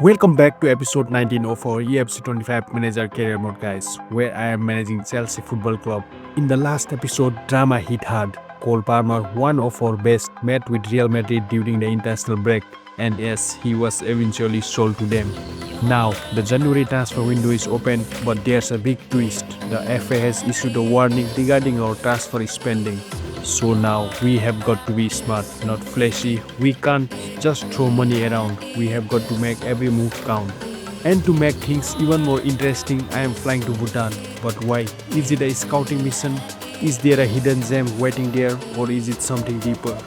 Welcome back to episode 19 of our FC25 Manager Career Mode, guys, where I am managing Chelsea Football Club. In the last episode, drama hit hard. Cole Palmer, one of our best, met with Real Madrid during the international break, and yes, he was eventually sold to them. Now, the January transfer window is open, but there's a big twist. The FA has issued a warning regarding our transfer spending. So now we have got to be smart, not flashy. We can't just throw money around. We have got to make every move count. And to make things even more interesting, I am flying to Bhutan. But why? Is it a scouting mission? Is there a hidden gem waiting there, or is it something deeper?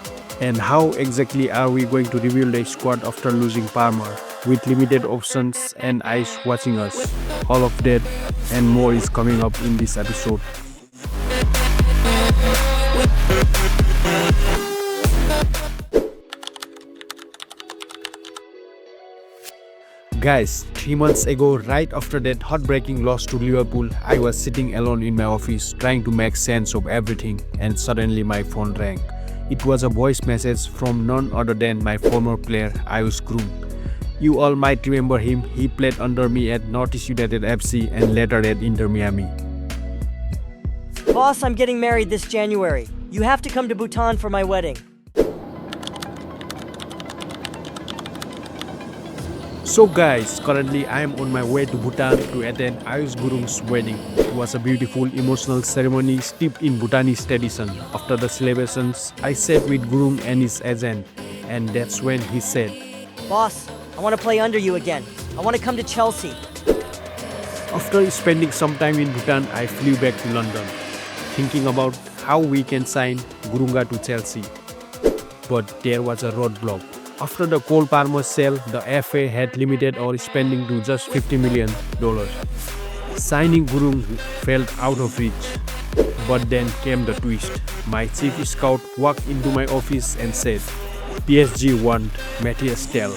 And how exactly are we going to reveal the squad after losing Palmer? With limited options and Ayush watching us. All of that and more is coming up in this episode. Guys, 3 months ago, right after that heartbreaking loss to Liverpool, I was sitting alone in my office trying to make sense of everything, and suddenly my phone rang. It was a voice message from none other than my former player, Ayush Gurung. You all might remember him. He played under me at Northeast United FC and later at Inter Miami. Boss, I'm getting married this January. You have to come to Bhutan for my wedding. So guys, currently I am on my way to Bhutan to attend Ayush Gurung's wedding. It was a beautiful emotional ceremony steeped in Bhutanese tradition. After the celebrations, I sat with Gurung and his agent, and that's when he said, Boss, I want to play under you again. I want to come to Chelsea. After spending some time in Bhutan, I flew back to London, thinking about how we can sign Gurunga to Chelsea. But there was a roadblock. After the Cole Palmer sale, the FA had limited our spending to just $50 million. Signing Gurung felt out of reach. But then came the twist. My chief scout walked into my office and said, PSG want Matthias Tel.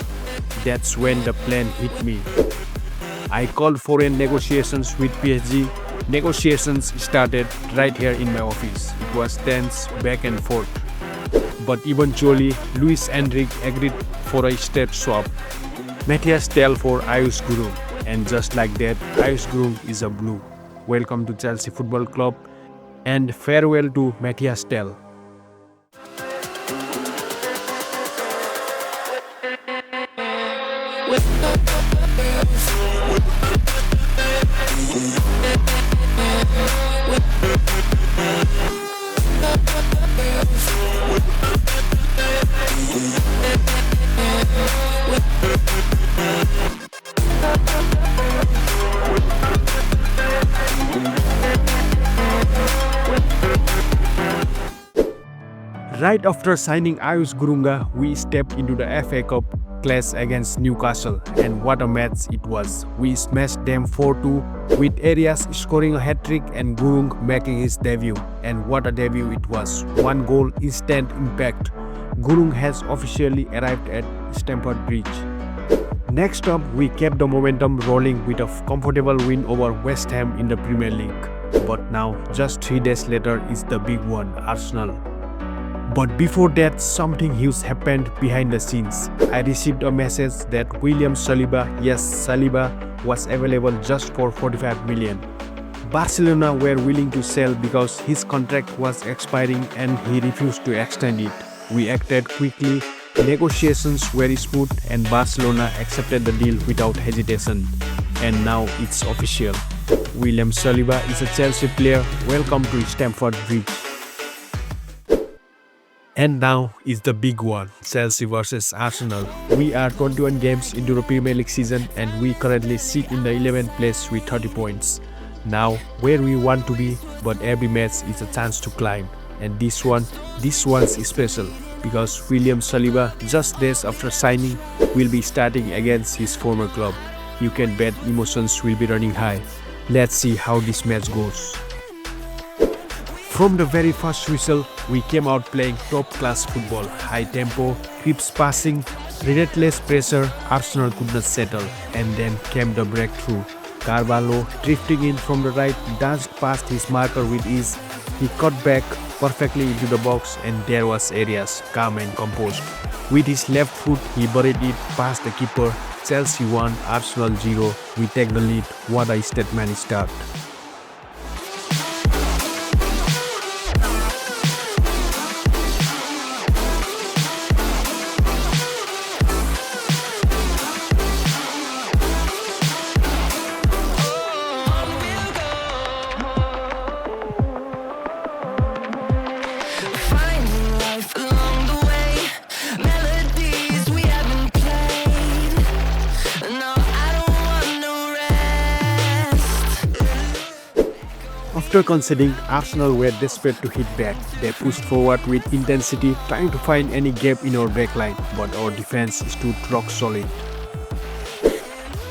That's when the plan hit me. I called foreign negotiations with PSG. Negotiations started right here in my office. It was tense back and forth. But eventually, Luis Enrique agreed for a straight swap. Matthias Tel for Ayush Gurung. And just like that, Ayush Gurung is a blue. Welcome to Chelsea Football Club and farewell to Matthias Tel. Right after signing Ayush Gurunga, we stepped into the FA Cup clash against Newcastle, and what a match it was. We smashed them 4-2 with Arias scoring a hat-trick and Gurung making his debut. And what a debut it was. 1 goal, instant impact. Gurung has officially arrived at Stamford Bridge. Next up, we kept the momentum rolling with a comfortable win over West Ham in the Premier League. But now, just 3 days later is the big one, Arsenal. But before that, something huge happened behind the scenes. I received a message that William Saliba, yes, Saliba, was available just for 45 million. Barcelona were willing to sell because his contract was expiring and he refused to extend it. We acted quickly, negotiations were smooth, and Barcelona accepted the deal without hesitation. And now it's official. William Saliba is a Chelsea player. Welcome to Stamford Bridge. And now is the big one, Chelsea versus Arsenal. We are 21 games into the Premier League season and we currently sit in the 11th place with 30 points. Now, where we want to be, but every match is a chance to climb. And this one's special because William Saliba, just days after signing, will be starting against his former club. You can bet emotions will be running high. Let's see how this match goes. From the very first whistle, we came out playing top-class football. High tempo, crisp passing, relentless pressure. Arsenal could not settle. And then came the breakthrough. Carvalho, drifting in from the right, danced past his marker with ease He cut back perfectly into the box and there was Arias, calm and composed. With his left foot, he buried it past the keeper. Chelsea 1, Arsenal 0. We take the lead. What a statement start. After conceding, Arsenal were desperate to hit back. They pushed forward with intensity, trying to find any gap in our backline, but our defense stood rock solid.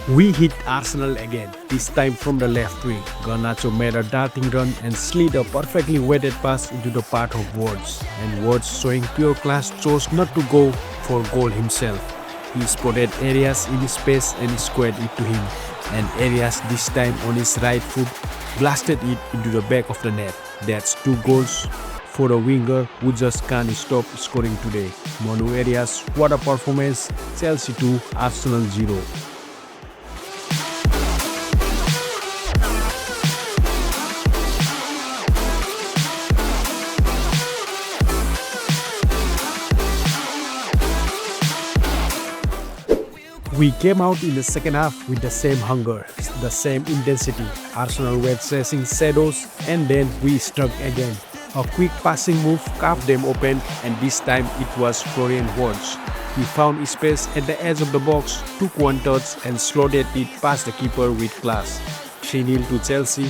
We hit Arsenal again, this time from the left wing. Garnacho made a darting run and slid a perfectly weighted pass into the path of Woods. And Woods, showing pure class, chose not to go for goal himself. He spotted Arias in his space and squared it to him. And Arias, this time on his right foot, blasted it into the back of the net. That's 2 goals for a winger who just can't stop scoring today. Manu Arias, what a performance. Chelsea 2, Arsenal 0. We came out in the second half with the same hunger, the same intensity. Arsenal were chasing shadows and then we struck again. A quick passing move carved them open and this time it was Florian Wirtz. He found space at the edge of the box, took one touch and slotted it past the keeper with class. 3-0 to Chelsea.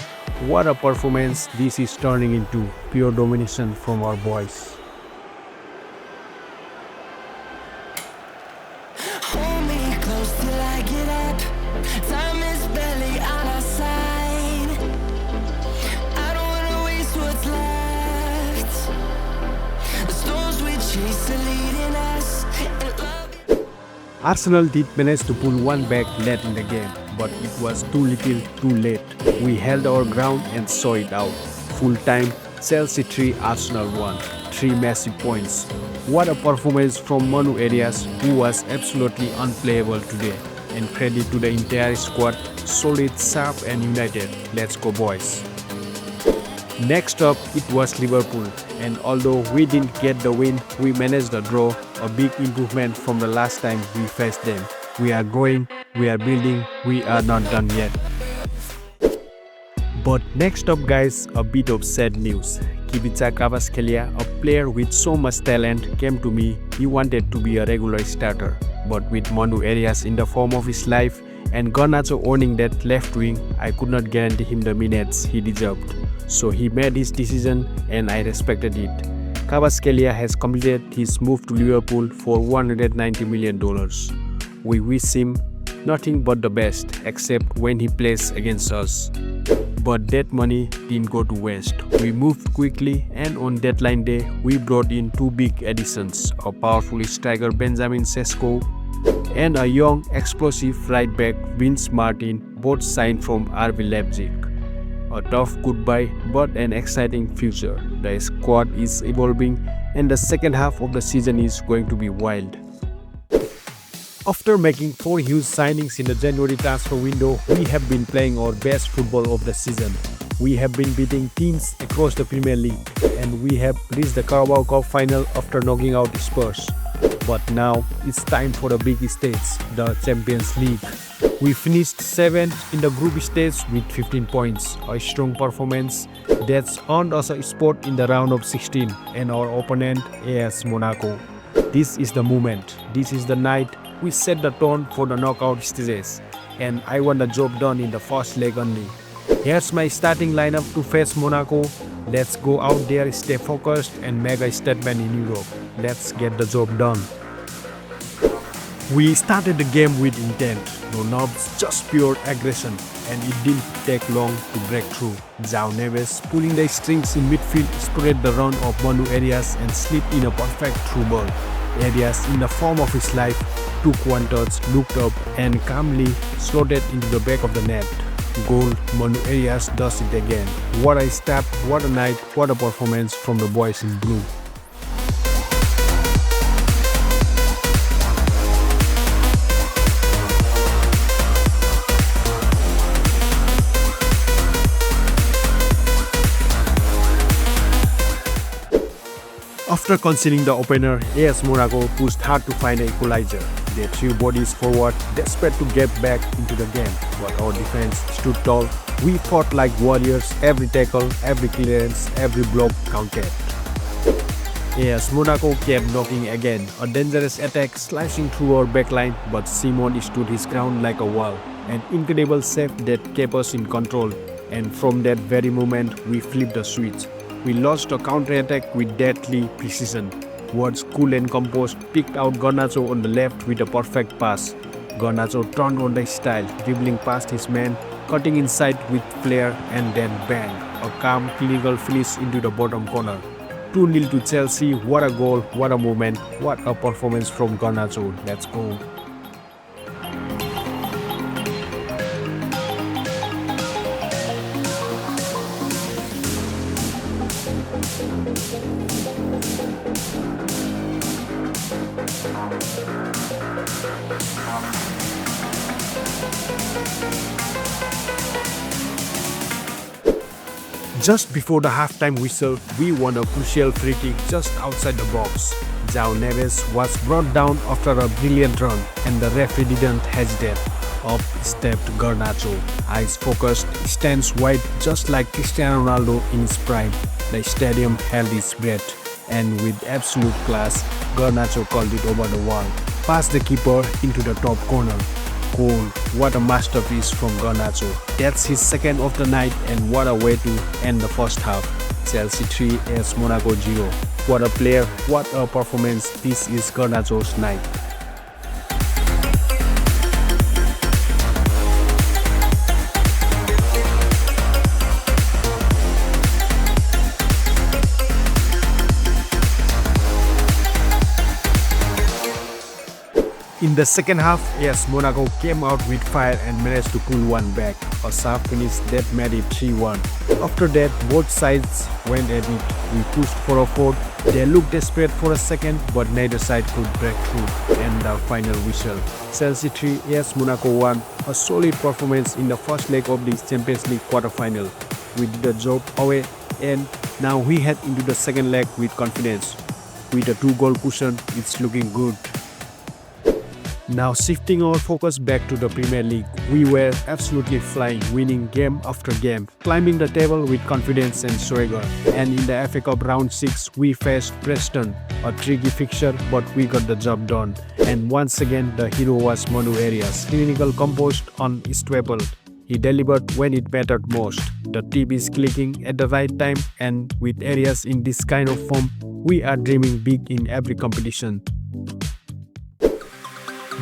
What a performance this is turning into. Pure domination from our boys. Arsenal did manage to pull one back late in the game, but it was too little too late. We held our ground and saw it out. Full time, Chelsea 3, Arsenal 1. 3 massive points. What a performance from Manu Arias, who was absolutely unplayable today. And credit to the entire squad, solid, sharp and united. Let's go boys. Next up, it was Liverpool, and although we didn't get the win, we managed the draw, a big improvement from the last time we faced them. We are growing, we are building, we are not done yet. But next up guys, a bit of sad news. Kvicha Kvaratskhelia, a player with so much talent, came to me. He wanted to be a regular starter, but with Manu Arias in the form of his life and Garnacho owning that left wing, I could not guarantee him the minutes he deserved. So he made his decision and I respected it. Kvaratskhelia has completed his move to Liverpool for $190 million. We wish him nothing but the best, except when he plays against us. But that money didn't go to waste. We moved quickly and on deadline day, we brought in 2 big additions, a powerful striker Benjamin Sesko and a young explosive right back Vince Martin, both signed from RB Leipzig. A tough goodbye but an exciting future. The squad is evolving and the second half of the season is going to be wild. After making 4 huge signings in the January transfer window, we have been playing our best football of the season. We have been beating teams across the Premier League and we have reached the Carabao Cup Final after knocking out Spurs. But now it's time for the big stage, the Champions League. We finished 7th in the group stage with 15 points, a strong performance that's earned us a spot in the round of 16 and our opponent AS Monaco. This is the moment, this is the night we set the tone for the knockout stages and I want the job done in the first leg only. Here's my starting lineup to face Monaco. Let's go out there, stay focused and make a statement in Europe. Let's get the job done. We started the game with intent, no nerves, just pure aggression, and it didn't take long to break through. João Neves, pulling the strings in midfield, spread the run of Manu Arias and slipped in a perfect through ball. Arias, in the form of his life, took one touch, looked up and calmly slotted into the back of the net. Goal, Manu Arias does it again. What a step, what a night, what a performance from the boys in blue. After conceding the opener, AS Monaco pushed hard to find an equalizer. They threw bodies forward, desperate to get back into the game, but our defense stood tall. We fought like warriors, every tackle, every clearance, every block counted. AS Monaco kept knocking again, a dangerous attack slicing through our backline, but Simon stood his ground like a wall. An incredible save that kept us in control, and from that very moment, we flipped the switch. We launched a counter-attack with deadly precision. Wards, cool and composed, picked out Garnacho on the left with a perfect pass. Garnacho turned on the style, dribbling past his man, cutting inside with flair, and then bang, a calm, clinical finish into the bottom corner. 2-0 to Chelsea. What a goal, what a moment, what a performance from Garnacho. Let's go. Just before the halftime whistle, we won a crucial free kick just outside the box. João Neves was brought down after a brilliant run, and the referee didn't hesitate. Up stepped Garnacho, eyes focused, stands wide just like Cristiano Ronaldo in his prime. The stadium held its breath, and with absolute class, Garnacho called it over the wall, past the keeper into the top corner. Goal, what a masterpiece from Garnacho. That's his second of the night, and what a way to end the first half. Chelsea 3, AS Monaco 0. What a player, what a performance. This is Garnacho's night. In the second half, AS Monaco came out with fire and managed to pull one back, a sharp finish that made it 3-1. After that, both sides went at it. We pushed for a fourth. They looked desperate for a second, but neither side could break through. And the final whistle. Chelsea 3, AS Monaco 1. A solid performance in the first leg of the Champions League quarter-final. We did the job away, and now we head into the second leg with confidence. With a 2-goal cushion, it's looking good. Now shifting our focus back to the Premier League, we were absolutely flying, winning game after game, climbing the table with confidence and swagger. And in the FA Cup Round 6, we faced Preston, a tricky fixture, but we got the job done. And once again, the hero was Manu Arias, clinical, composed, unstoppable. He delivered when it mattered most. The team is clicking at the right time, and with Arias in this kind of form, we are dreaming big in every competition.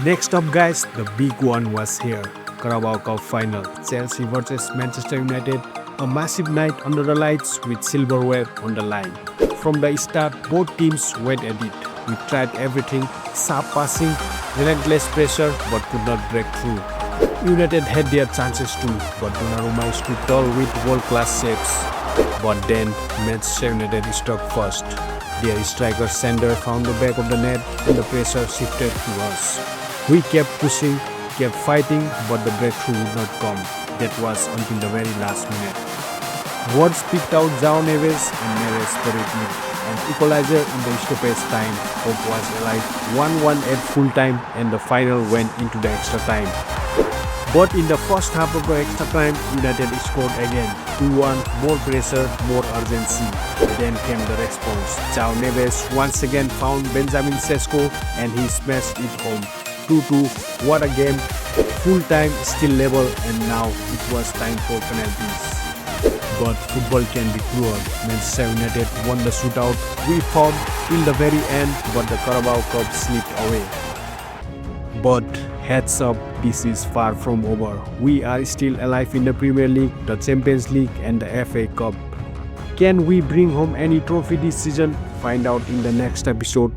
Next up guys, the big one was here. Carabao Cup Final, Chelsea vs Manchester United, a massive night under the lights with silverware on the line. From the start, both teams went at it. We tried everything, sharp passing, relentless pressure, but could not break through. United had their chances too, but Donnarumma stood tall with world-class saves. But then, Manchester United struck first. Their striker Sander found the back of the net and the pressure shifted to us. We kept pushing, kept fighting, but the breakthrough would not come. That was until the very last minute. Wards picked out João Neves and Neves put it in. An equalizer in the stoppage time. Hope was alive. 1-1 at full time, and the final went into the extra time. But in the first half of the extra time, United scored again. 2-1, more pressure, more urgency. Then came the response. João Neves once again found Benjamin Sesko and he smashed it home. 2-2, what a game. Full time, still level, and now it was time for penalties. But football can be cruel. Manchester United won the shootout. We fought till the very end, but the Carabao Cup slipped away. But heads up, this is far from over. We are still alive in the Premier League, the Champions League and the FA Cup. Can we bring home any trophy this season? Find out in the next episode.